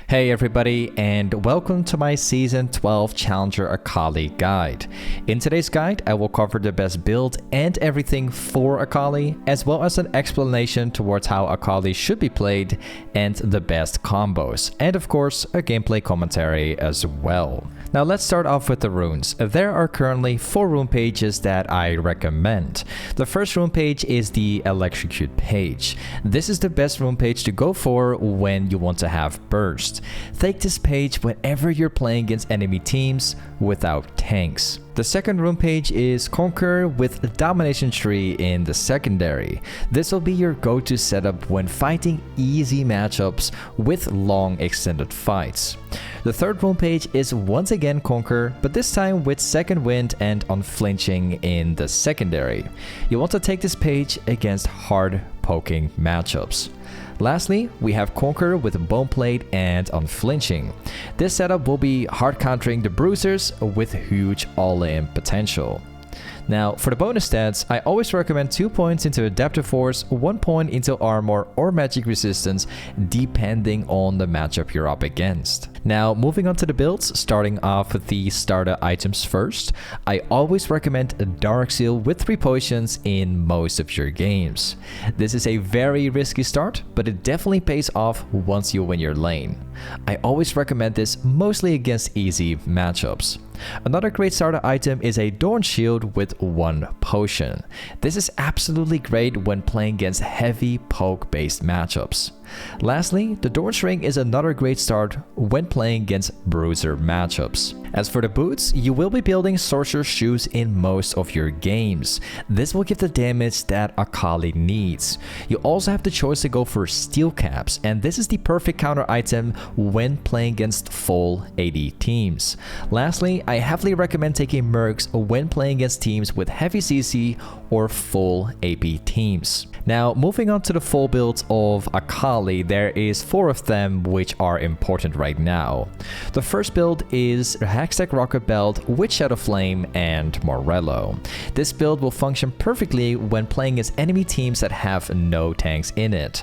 Hey everybody, and welcome to my Season 12 Challenger Akali guide. In today's guide, I will cover the best build and everything for Akali, as well as an explanation towards how Akali should be played and the best combos, and of course, a gameplay commentary as well. Now let's start off with the runes. There are currently 4 rune pages that I recommend. The first rune page is the Electrocute page. This is the best rune page to go for when you want to have burst. Take this page whenever you're playing against enemy teams without tanks. The second rune page is Conquer with Domination Tree in the secondary. This will be your go-to setup when fighting easy matchups with long extended fights. The third rune page is once again Conquer, but this time with Second Wind and Unflinching in the secondary. You want to take this page against hard poking matchups. Lastly, we have Conquer with Boneplate and Unflinching. This setup will be hard countering the bruisers with huge all-in potential. Now, for the bonus stats, I always recommend 2 points into Adaptive Force, 1 point into Armor or Magic Resistance, depending on the matchup you're up against. Now, moving on to the builds, starting off with the starter items first, I always recommend a Dark Seal with 3 potions in most of your games. This is a very risky start, but it definitely pays off once you win your lane. I always recommend this mostly against easy matchups. Another great starter item is a Dorn Shield with 1 potion. This is absolutely great when playing against heavy poke based matchups. Lastly, the Dorn's Ring is another great start when playing against bruiser matchups. As for the boots, you will be building Sorcerer's Shoes in most of your games. This will give the damage that Akali needs. You also have the choice to go for Steel Caps, and this is the perfect counter item when playing against full AD teams. Lastly, I heavily recommend taking Mercs when playing against teams with heavy CC or full AP teams. Now, moving on to the full builds of Akali, there is 4 of them which are important right now. The first build is Hextech Rocket Belt with Shadow Flame and Morello. This build will function perfectly when playing against enemy teams that have no tanks in it.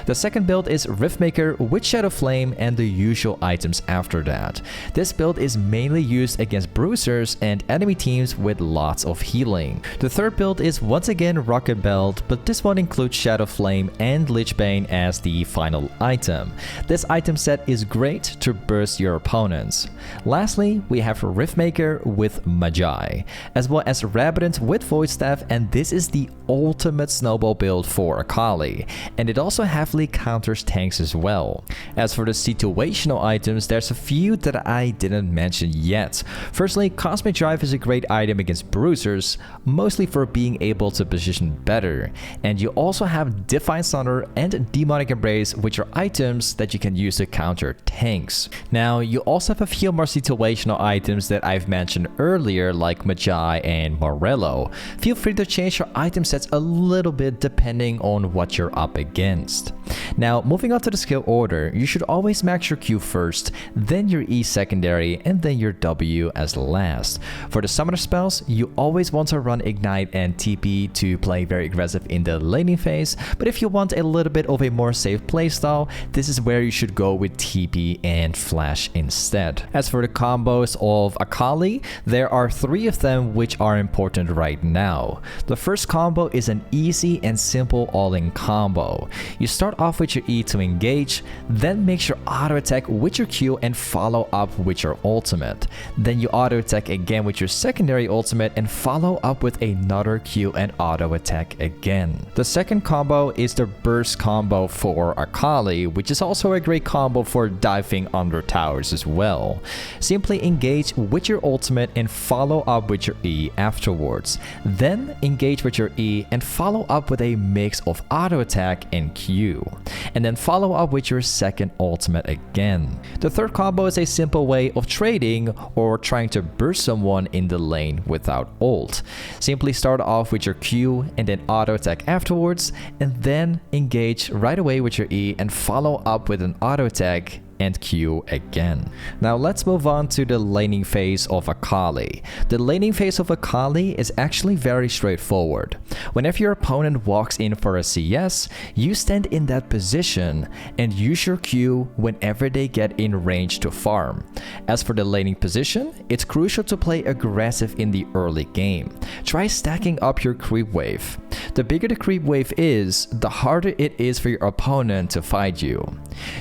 The second build is Riftmaker with Shadow Flame and the usual items after that. This build is mainly used against bruisers and enemy teams with lots of healing. The third build is once again Rocket Belt, but this one includes Shadow Flame and Lichbane as the final item. This item set is great to burst your opponents. Lastly, we have Riftmaker with Magi, as well as Rabidant with Void Staff, and this is the ultimate snowball build for Akali, and it also heavily counters tanks as well. As for the situational items, there's a few that I didn't mention yet. Firstly, Cosmic Drive is a great item against bruisers, mostly for being able to position better, and you also have Divine Thunder and Demonic Embrace, which are items that you can use to counter tanks. Now, you also have a few more situational items that I've mentioned earlier, like Magi and Morello. Feel free to change your item sets a little bit depending on what you're up against. Now, moving on to the skill order, you should always max your Q first, then your E secondary, and then your W as last. For the summoner spells, you always want to run Ignite and TP to play very aggressive in the laning phase, but if you want a little bit of a more safe playstyle, this is where you should go with TP and Flash instead. As for the combos of Akali, there are 3 of them which are important right now. The first combo is an easy and simple all-in combo. You start off with your E to engage, then make your auto attack with your Q and follow up with your ultimate. Then you auto attack again with your secondary ultimate and follow up with another Q and auto attack again. The second combo is the burst combo for Akali, which is also a great combo for diving under towers as well. Simply engage with your ultimate and follow up with your E afterwards. Then engage with your E and follow up with a mix of auto attack and Q. And then follow up with your second ultimate again. The third combo is a simple way of trading or trying to burst someone in the lane without ult. Simply start off with your Q and then auto attack afterwards, and then engage right away with your E and follow up with an auto attack and Q again. Now let's move on to the laning phase of Akali. The laning phase of Akali is actually very straightforward. Whenever your opponent walks in for a CS, you stand in that position and use your Q whenever they get in range to farm. As for the laning position, it's crucial to play aggressive in the early game. Try stacking up your creep wave. The bigger the creep wave is, the harder it is for your opponent to fight you.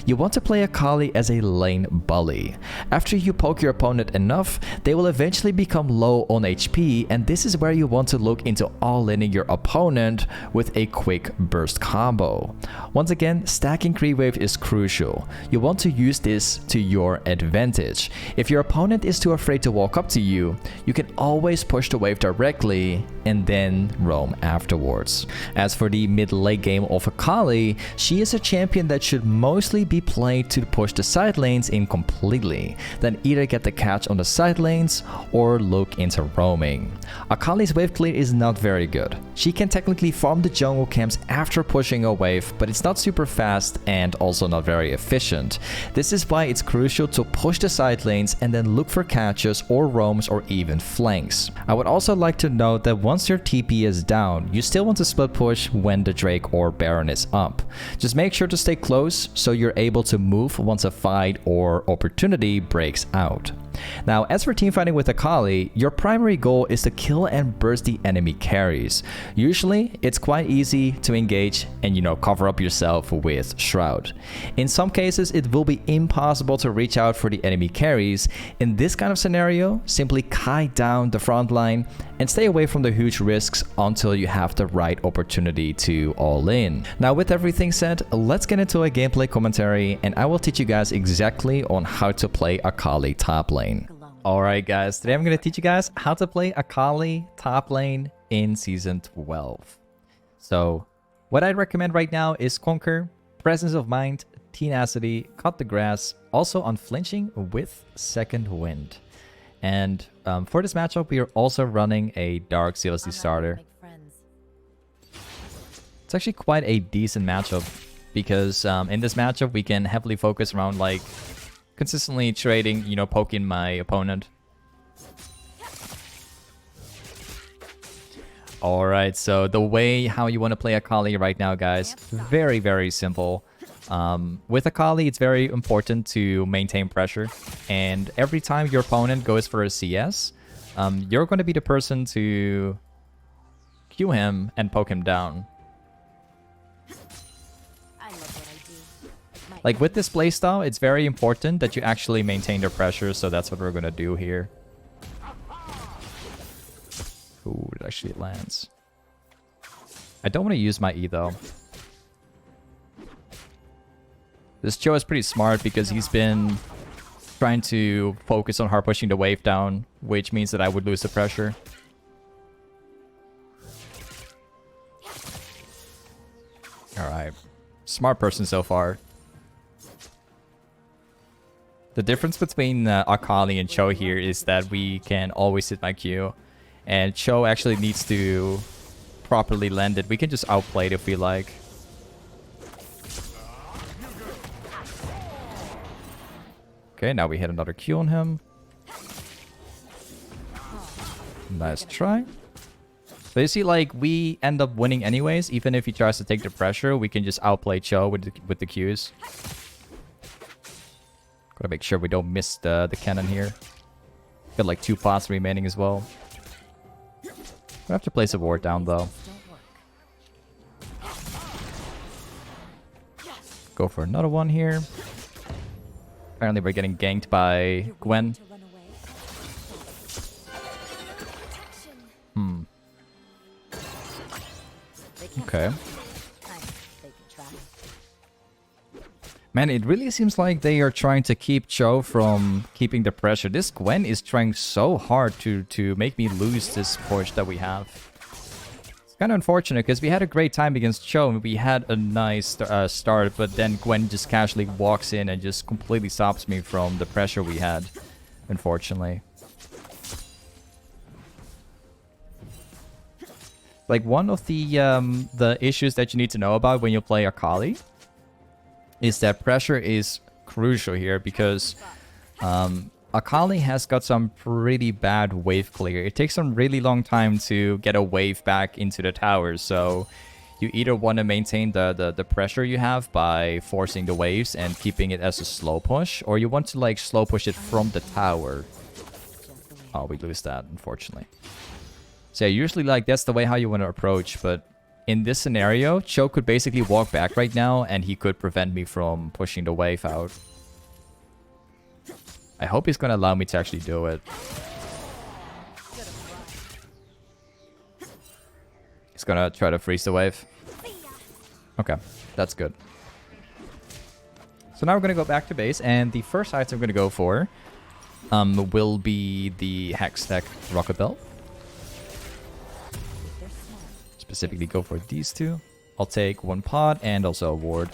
You want to play Akali as a lane bully. After you poke your opponent enough, they will eventually become low on HP, and this is where you want to look into all-inning your opponent with a quick burst combo. Once again, stacking creep wave is crucial. You want to use this to your advantage. If your opponent is too afraid to walk up to you, you can always push the wave directly and then roam afterwards. As for the mid-late game of Akali, she is a champion that should mostly be played to push the side lanes in completely, then either get the catch on the side lanes or look into roaming. Akali's wave clear is not very good. She can technically farm the jungle camps after pushing a wave, but it's not super fast and also not very efficient. This is why it's crucial to push the side lanes and then look for catches or roams or even flanks. I would also like to note that once your TP is down, you still want to split push when the Drake or Baron is up. Just make sure to stay close so you're able to move once a fight or opportunity breaks out. Now, as for teamfighting with Akali, your primary goal is to kill and burst the enemy carries. Usually, it's quite easy to engage and cover up yourself with Shroud. In some cases, it will be impossible to reach out for the enemy carries. In this kind of scenario, simply kite down the front line and stay away from the huge risks until you have the right opportunity to all in. Now, with everything said, let's get into a gameplay commentary and I will teach you guys exactly on how to play Akali top lane. Alright guys, today I'm going to teach you guys how to play Akali top lane in Season 12. So, what I'd recommend right now is Conquer, Presence of Mind, Tenacity, Cut the Grass, also Unflinching with Second Wind. And for this matchup, we are also running a Dark CLC starter. It's actually quite a decent matchup because in this matchup, we can heavily focus around like consistently trading, poking my opponent. Alright, so the way how you want to play Akali right now, guys, very, very simple. With Akali, it's very important to maintain pressure. And every time your opponent goes for a CS, you're going to be the person to Q him and poke him down. Like with this playstyle, it's very important that you actually maintain the pressure, so that's what we're gonna do here. Ooh, it actually lands. I don't want to use my E though. This Joe is pretty smart because he's been trying to focus on hard pushing the wave down, which means that I would lose the pressure. Alright. Smart person so far. The difference between Akali and Cho here is that we can always hit my Q. And Cho actually needs to properly land it. We can just outplay it if we like. Okay, now we hit another Q on him. Nice try. So you see, like, we end up winning anyways. Even if he tries to take the pressure, we can just outplay Cho with the Qs. Gotta make sure we don't miss the cannon here. Got like 2 pots remaining as well. We have to place a ward down though. Go for another one here. Apparently we're getting ganked by Gwen. Okay. Man, it really seems like they are trying to keep Cho from keeping the pressure. This Gwen is trying so hard to make me lose this push that we have. It's kind of unfortunate because we had a great time against Cho and we had a nice start, but then Gwen just casually walks in and just completely stops me from the pressure we had, unfortunately. Like, one of the issues that you need to know about when you play Akali is that pressure is crucial here because Akali has got some pretty bad wave clear. It takes some really long time to get a wave back into the tower, so you either want to maintain the pressure you have by forcing the waves and keeping it as a slow push, or you want to like slow push it from the tower. Oh, we lose that, unfortunately. So yeah, usually like that's the way how you want to approach, but in this scenario, Cho could basically walk back right now and he could prevent me from pushing the wave out. I hope he's going to allow me to actually do it. He's going to try to freeze the wave. Okay, that's good. So now we're going to go back to base, and the first item I'm going to go for will be the Hextech Rocket Belt. Specifically go for these two. I'll take one pod and also a ward.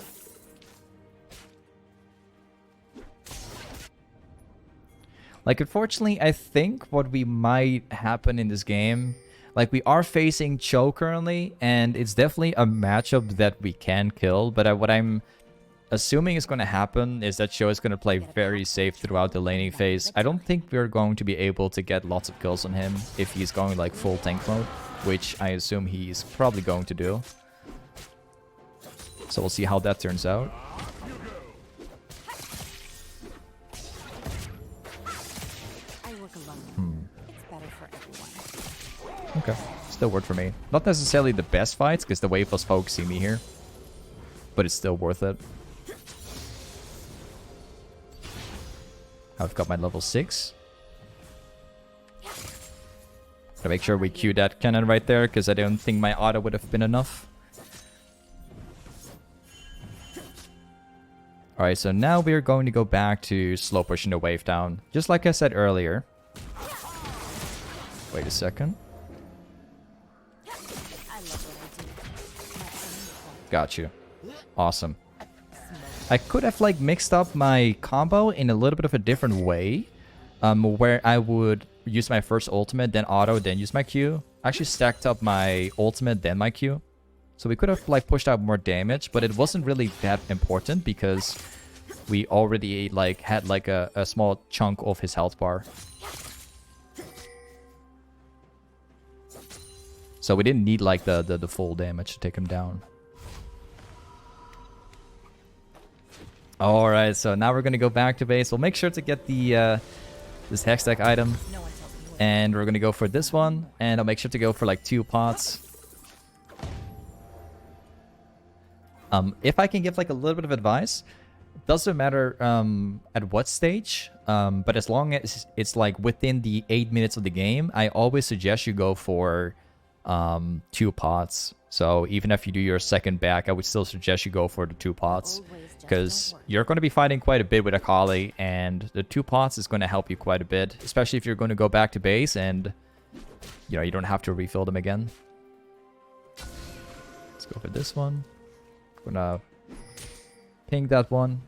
Like, unfortunately, I think what we might happen in this game, like, we are facing Cho currently, and it's definitely a matchup that we can kill, but what I'm assuming is going to happen is that Cho is going to play very safe throughout the laning phase. I don't think we're going to be able to get lots of kills on him if he's going, like, full tank mode, which I assume he's probably going to do. So we'll see how that turns out. Okay, still worked for me. Not necessarily the best fights, because the wave was focusing me here. But it's still worth it. I've got my level 6. Gotta make sure we queue that cannon right there, because I don't think my auto would have been enough. Alright, so now we're going to go back to slow pushing the wave down. Just like I said earlier. Wait a second. Got you. Awesome. I could have like mixed up my combo in a little bit of a different way. Where I would use my first ultimate, then auto, then use my Q. I actually stacked up my ultimate, then my Q. So we could have like pushed out more damage, but it wasn't really that important because we already like had like a small chunk of his health bar. So we didn't need like the full damage to take him down. Alright, so now we're gonna go back to base. We'll make sure to get the this Hextech item. And we're gonna go for this one. And I'll make sure to go for like 2 pots. If I can give like a little bit of advice, it doesn't matter at what stage, but as long as it's like within the 8 minutes of the game, I always suggest you go for 2 pots. So even if you do your second back, I would still suggest you go for the 2 pots. Because you're going to be fighting quite a bit with Akali, and the 2 pots is going to help you quite a bit. Especially if you're going to go back to base and, you know, you don't have to refill them again. Let's go for this one. Gonna ping that one.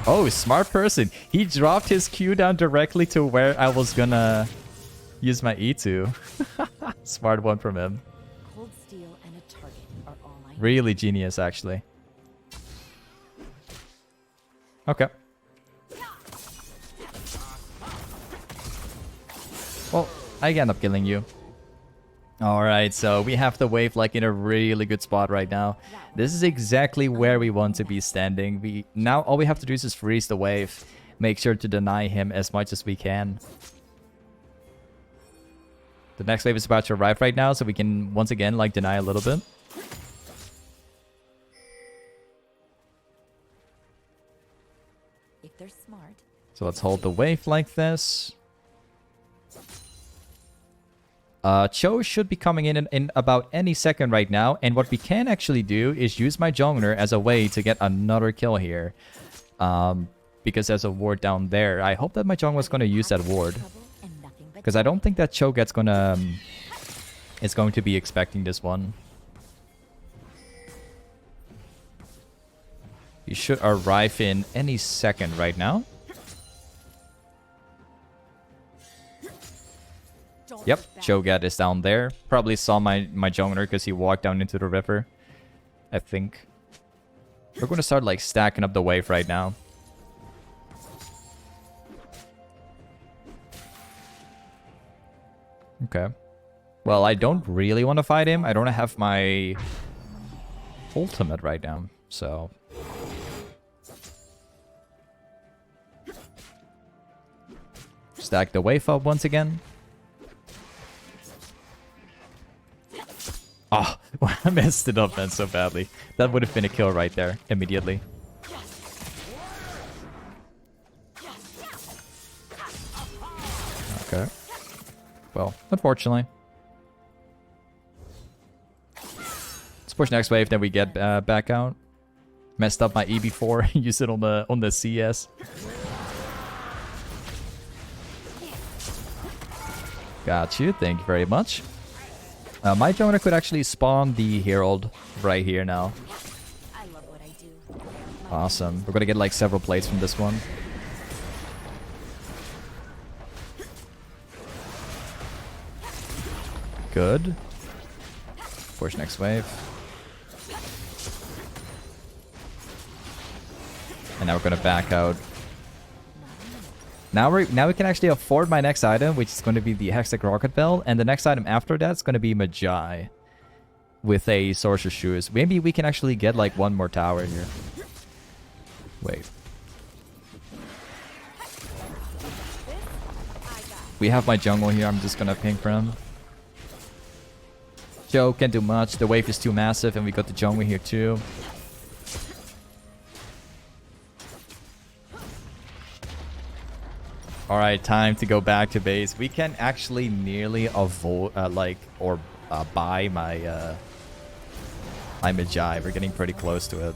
Oh, smart person. He dropped his Q down directly to where I was gonna use my E2. Smart one from him. Cold steel and a target are all I really genius, actually. Okay. Well, I end up killing you. Alright, so we have the wave like in a really good spot right now. This is exactly where we want to be standing. Now all we have to do is just freeze the wave. Make sure to deny him as much as we can. The next wave is about to arrive right now, so we can once again like deny a little bit. If they're smart. So let's hold the wave like this. Cho should be coming in about any second right now, and what we can actually do is use my jungler as a way to get another kill here. Because there's a ward down there. I hope that my jungler is going to use that ward. Because I don't think that Cho is going to be expecting this one. He should arrive in any second right now. Yep, Cho'Gath is down there. Probably saw my jungler because he walked down into the river. I think. We're going to start like stacking up the wave right now. Okay. Well, I don't really want to fight him. I don't have my ultimate right now, so... Stack the wave up once again. Oh, I messed it up, man, so badly. That would have been a kill right there, immediately. Okay. Well, unfortunately. Let's push next wave, then we get back out. Messed up my E before, use it on the CS. Got you, thank you very much. My jungler could actually spawn the Herald right here now. I love what I do. Awesome. We're gonna get like several plates from this one. Good. Push next wave. And now we're gonna back out. Now we can actually afford my next item, which is going to be the Hextech Rocket Bell, and the next item after that is going to be Magi with a Sorcerer's Shoes. Maybe we can actually get like one more tower here. Wait. We have my jungle here. I'm just gonna ping for him. Joe can't do much. The wave is too massive, and we got the jungle here too. Alright, time to go back to base. We can actually nearly avoid, buy my, my Magi. We're getting pretty close to it.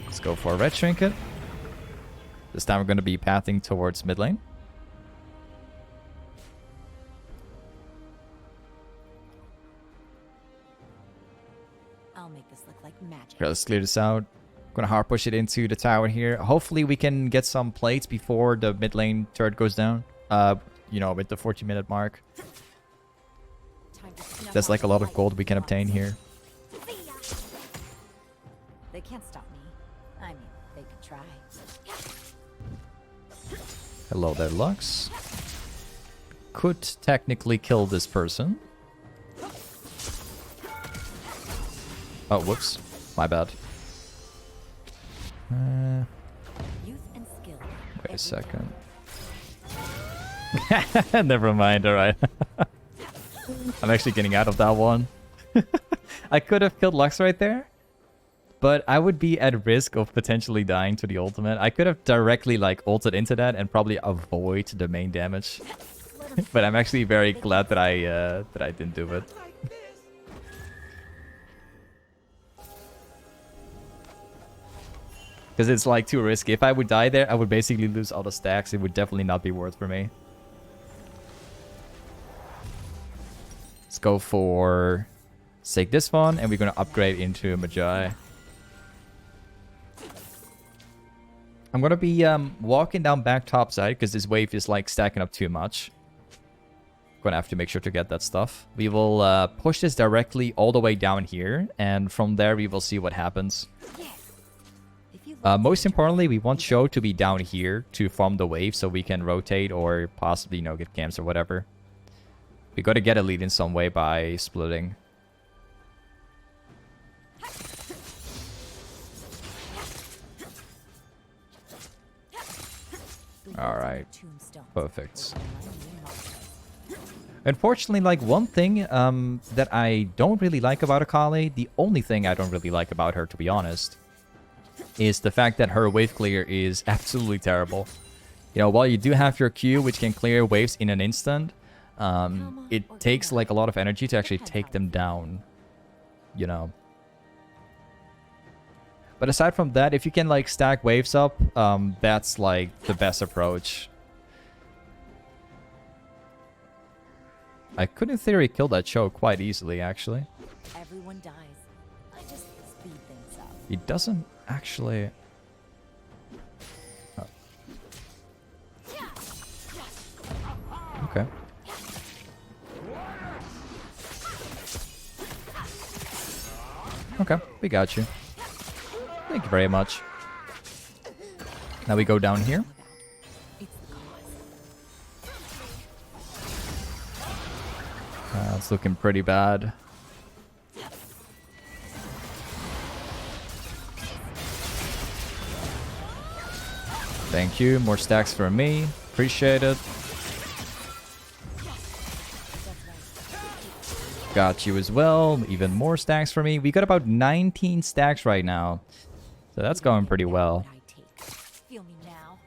Let's go for a red trinket. This time we're going to be pathing towards mid lane. I'll make this look like magic. Here, let's clear this out. Gonna hard push it into the tower here. Hopefully we can get some plates before the mid lane turret goes down. You know, with the 40-minute mark. That's like a lot of gold we can obtain here. They can't stop me. I mean, they could try. Hello there, Lux. Could technically kill this person. Oh, whoops. My bad. Youth and skill. Wait a second. Never mind, alright. I'm actually getting out of that one. I could have killed Lux right there, but I would be at risk of potentially dying to the ultimate. I could have directly like ulted into that and probably avoid the main damage. But I'm actually very glad that I didn't do it. Because it's like too risky. If I would die there, I would basically lose all the stacks. It would definitely not be worth for me. Let's go for... Let's take this one, and we're going to upgrade into Magi. I'm going to be walking down back top side, because this wave is like stacking up too much. Going to have to make sure to get that stuff. We will push this directly all the way down here, and from there we will see what happens. Most importantly, we want Show to be down here to farm the wave so we can rotate or possibly, you know, get camps or whatever. We got to get a lead in some way by splitting. Alright. Perfect. Unfortunately, like, one thing that I don't really like about Akali, the only thing I don't really like about her, to be honest, is the fact that her wave clear is absolutely terrible. You know, while you do have your Q, which can clear waves in an instant, it takes like a lot of energy to actually take them down, you know. But aside from that, if you can like stack waves up, that's like the best approach. I could in theory kill that Cho quite easily, actually. Everyone dies. I just speed things up. He doesn't actually... Oh. Okay. Okay, we got you. Thank you very much. Now we go down here. It's the cause. It's looking pretty bad. Thank you. More stacks for me. Appreciate it. Got you as well. Even more stacks for me. We got about 19 stacks right now. So that's going pretty well. What I take. Feel me now.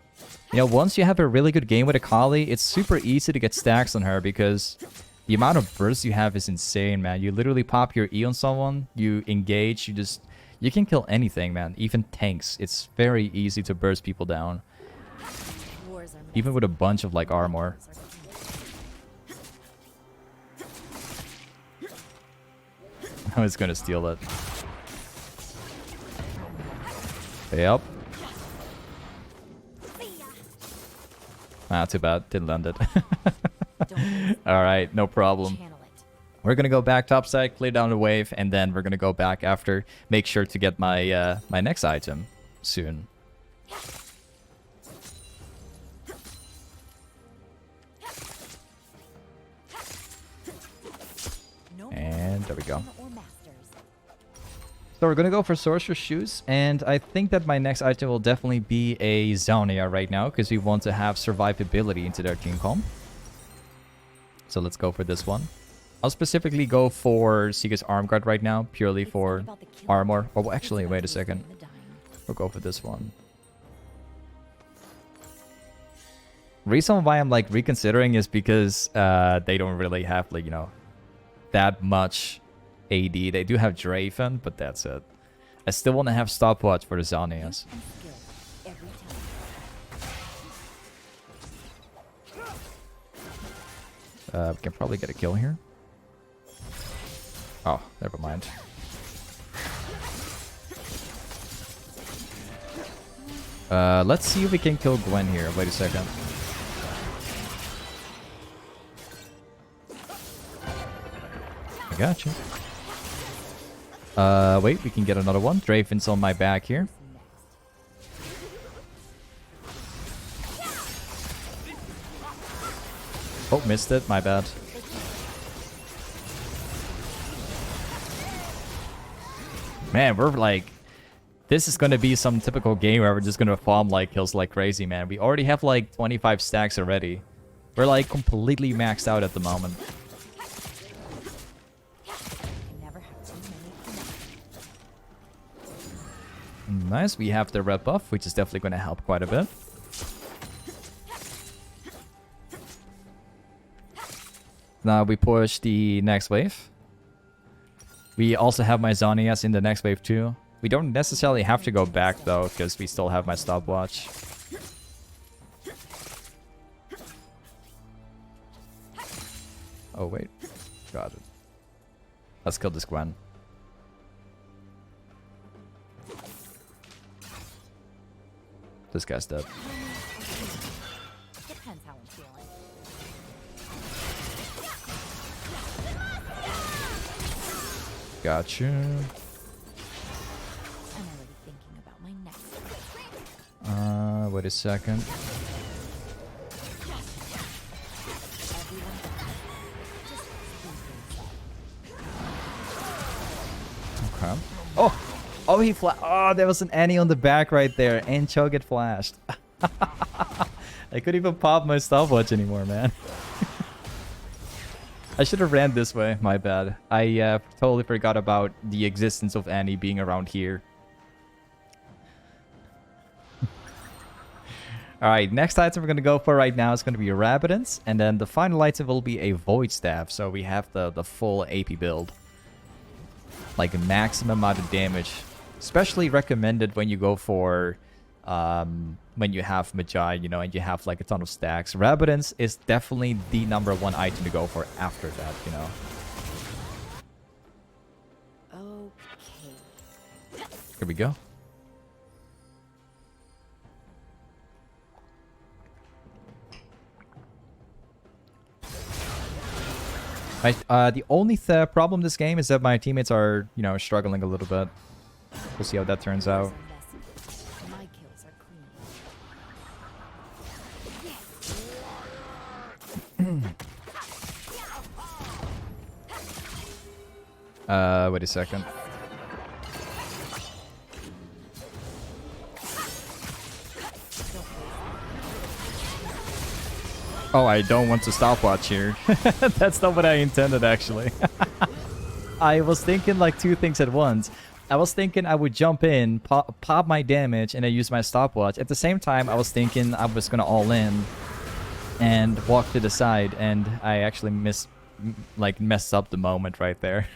You know, once you have a really good game with Akali, it's super easy to get stacks on her because the amount of bursts you have is insane, man. You literally pop your E on someone, you engage, you can kill anything, man. Even tanks. It's very easy to burst people down. Wars are Even with a bunch of like armor. I was gonna steal it. Yep. Ah, too bad. Didn't land it. Alright, no problem. Channel it. We're gonna go back topside, clear down the wave, and then we're gonna go back after. Make sure to get my my next item soon. No And there we go. or masters. So we're gonna go for Sorcerer's Shoes, and I think that my next item will definitely be a Zhonia right now, because we want to have survivability into their team comp. So let's go for this one. I'll specifically go for Seaga's Arm Guard right now, purely for armor. Oh, well, actually, wait a second. We'll go for this one. Reason why I'm like reconsidering is because they don't really have like, you know, that much AD. They do have Draven, but that's it. I still want to have stopwatch for the Zhonias. We can probably get a kill here. Oh, never mind. Let's see if we can kill Gwen here. Wait a second. I got you. Wait, we can get another one. Draven's on my back here. Oh, missed it. My bad. Man, we're like... This is going to be some typical game where we're just going to farm like kills like crazy, man. We already have like 25 stacks already. We're like completely maxed out at the moment. Nice, we have the red buff, which is definitely going to help quite a bit. Now we push the next wave. We also have my Zhonias in the next wave too. We don't necessarily have to go back though, because we still have my stopwatch. Oh wait, got it. Let's kill this Gwen. This guy's dead. Depends how I'm feeling. Got you. I'm already thinking about my next. Wait a second. Okay. Oh! Oh, he oh, there was an Annie on the back right there, and Cho get flashed. I couldn't even pop my stopwatch anymore, man. I should have ran this way, my bad. I totally forgot about the existence of Annie being around here. Alright, next item we're going to go for right now is going to be a Rabidance, and then the final item will be a Void Staff, so we have the full AP build. Like maximum amount of damage. Especially recommended when you go for, when you have Magi, you know, and you have like a ton of stacks. Rabidance is definitely the #1 item to go for after that, you know. Okay. Here we go. The only problem this game is that my teammates are, you know, struggling a little bit. We'll see how that turns out. My kills are clean. Wait a second. Oh, I don't want to stopwatch here. That's not what I intended, actually. I was thinking like two things at once. I was thinking I would jump in, pop my damage, and then use my stopwatch. At the same time, I was thinking I was gonna all in and walk to the side, and I actually messed up the moment right there.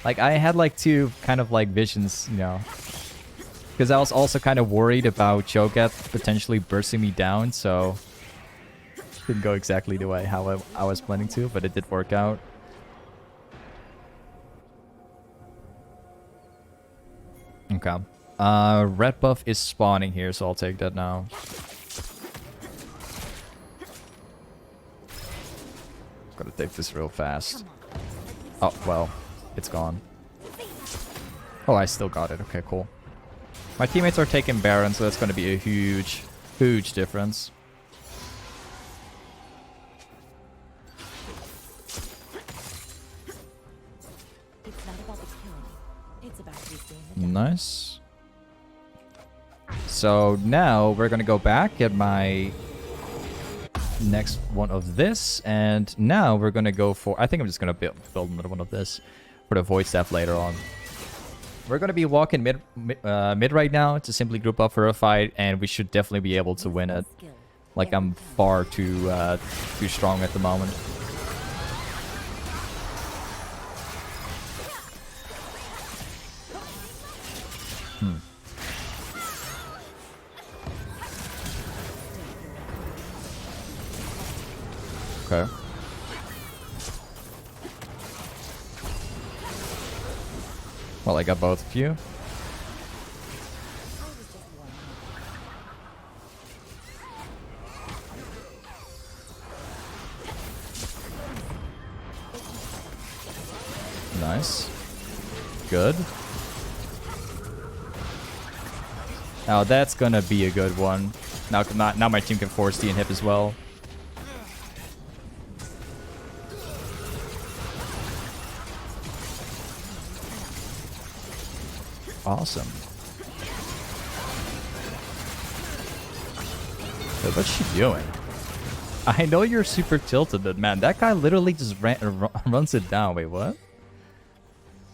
Like, I had like two kind of like visions, you know. Because I was also kind of worried about Cho'Gath potentially bursting me down, so... Didn't go exactly the way how I was planning to, but it did work out. Okay. Red buff is spawning here, so I'll take that now. Gotta take this real fast. Oh, well. It's gone. Oh, I still got it. Okay, cool. My teammates are taking Baron, so that's gonna be a huge, huge difference. It's not about the killing. It's about who's doing the damage. Nice. So now we're gonna go back, get my next one of this, and now we're gonna go for... I think I'm just gonna build another one of this for the Void Staff later on. We're gonna be walking mid right now to simply group up for a fight, and we should definitely be able to win it. Skill. Like, I'm far too strong at the moment. Okay. Well, I got both of you. Nice. Good. Now that's gonna be a good one. Now my team can force the inhib as well. Awesome. Wait, what's she doing? I know you're super tilted, but man, that guy literally just runs it down. Wait, what?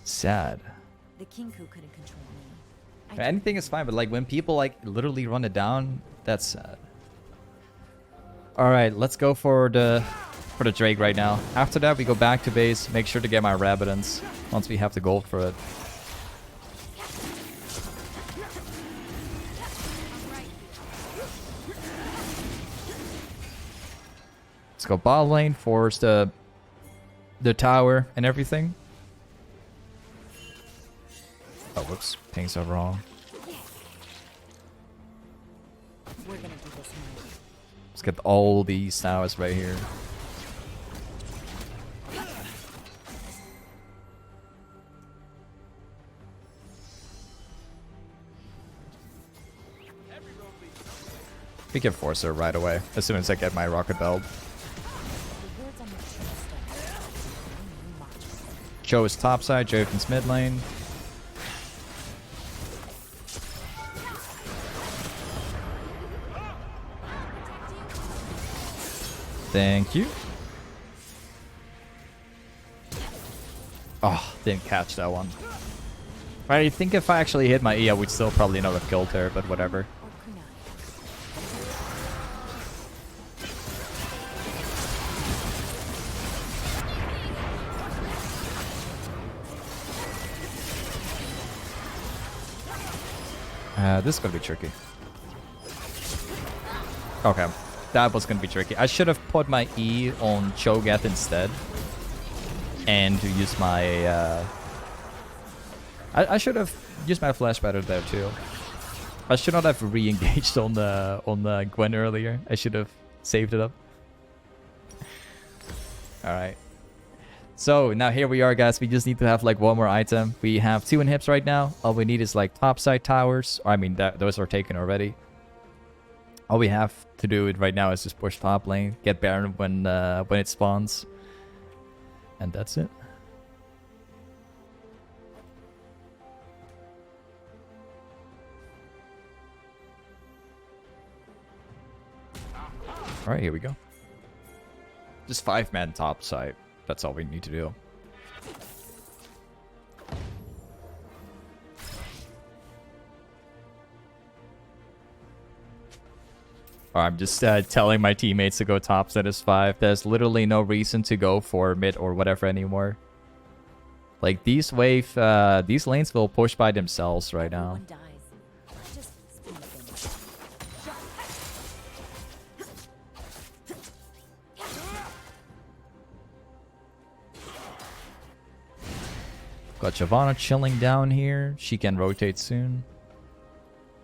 Sad. The Kinku couldn't control me. Anything is fine, but like when people like literally run it down, that's sad. All right, let's go for the Drake right now. After that, we go back to base. Make sure to get my Rabidance once we have the gold for it. Let's go bot lane, force the tower and everything. Oh, whoops. Ping's so wrong. We're gonna do this now. Let's get all these towers right here. We can force her right away, as soon as I get my rocket belt. The words on the tombstone. Joe is topside, Joven's mid lane. Thank you. Oh, didn't catch that one. I think if I actually hit my E, I would still probably not have killed her, but whatever. Or kunai. This is gonna be tricky. Okay, that was gonna be tricky. I should have put my E on Cho'Gath instead, and to use my. I should have used my flash better there too. I should not have re-engaged on the Gwen earlier. I should have saved it up. Alright. So now here we are, guys. We just need to have like one more item. We have 2 inhibs right now. All we need is like topside towers. I mean, those are taken already. All we have to do right now is just push top lane, get Baron when it spawns, and that's it. All right, here we go. Just 5-man top side. That's all we need to do. I'm just telling my teammates to go top side as 5. There's literally no reason to go for mid or whatever anymore. Like these lanes will push by themselves right now. One dies. I just speed things. Got Shyvana chilling down here. She can rotate soon.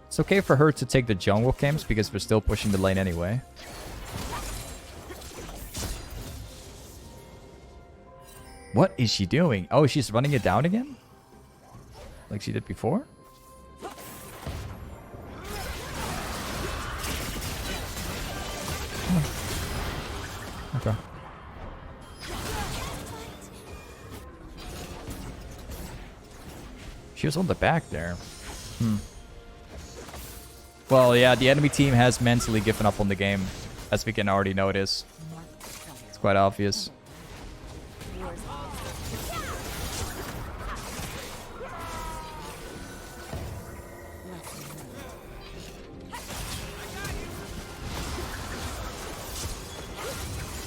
It's okay for her to take the jungle camps because we're still pushing the lane anyway. What is she doing? Oh, she's running it down again? Like she did before? Oh. Okay. She was on the back there. Well, yeah, the enemy team has mentally given up on the game, as we can already notice. It's quite obvious.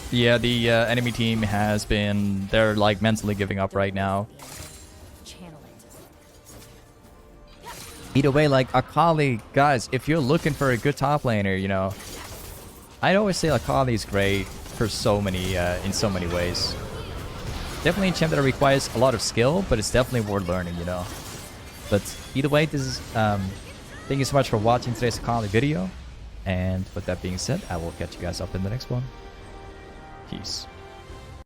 Yeah, the enemy team has been... They're like mentally giving up right now. Either way, like Akali, guys, if you're looking for a good top laner, you know, I'd always say Akali is great for so many, in so many ways. Definitely a champ that requires a lot of skill, but it's definitely worth learning, you know. But either way, this is, thank you so much for watching today's Akali video. And with that being said, I will catch you guys up in the next one. Peace.